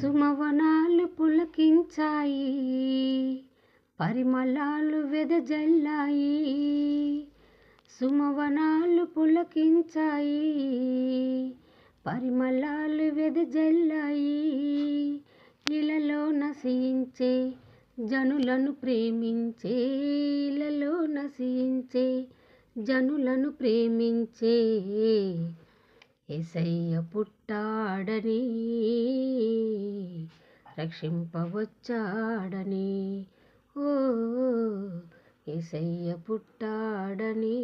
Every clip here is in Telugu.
సుమవనాలు పులకించాయి, పరిమళాలు వెదజల్లాయి. సుమవనాలు పులకించాయి, పరిమళాలు వెదజల్లాయి. ఇలలో నశించే జనులను ప్రేమించే, ఇలలో నశించే జనులను ప్రేమించే యేసయ్య పుట్టాడని, రక్షింపవచ్చాడని. ఓ యేసయ్య పుట్టాడని,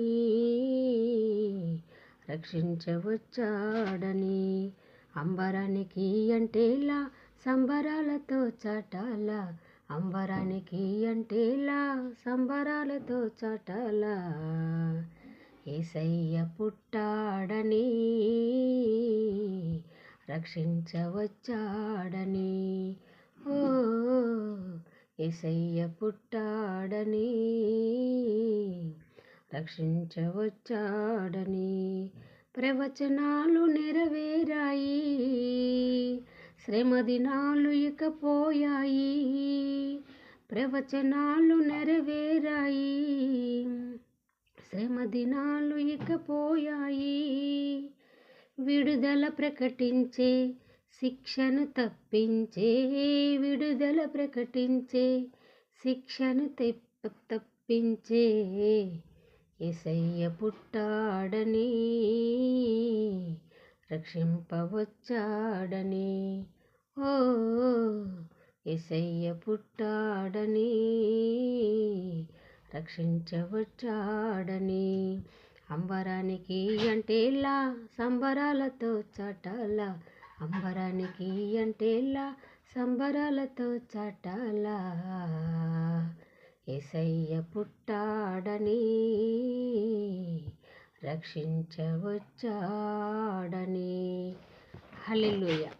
రక్షించవచ్చాడని. అంబరానికి అంటేలా సంబరాలతో చాటాల, అంబరానికి అంటేలా సంబరాలతో చాటాల. యేసయ్య పుట్టాడని, రక్షించవచ్చాడని. ఓ యేసయ్య పుట్టాడని, రక్షించవచ్చాడని. ప్రవచనాలు నెరవేరాయి, శ్రమ దినాలు ఇక పోయాయి. ప్రవచనాలు నెరవేరాయి, శ్రమ దినాలు ఇక పోయాయి. విడుదల ప్రకటించే, శిక్షను తప్పించే, విడుదల ప్రకటించే, శిక్షను తప్పించే యేసయ్య పుట్టాడని, రక్షింపవచ్చాడని. ఓ యేసయ్య పుట్టాడని, రక్షించవచ్చాడని. అంబరానికి అంటేలా సంబరాలతో చాటాల, అంబరానికి అంటేలా సంబరాలతో చాటాల. యేసయ్య పుట్టాడని, రక్షించవచ్చాడని. హల్లెలూయా.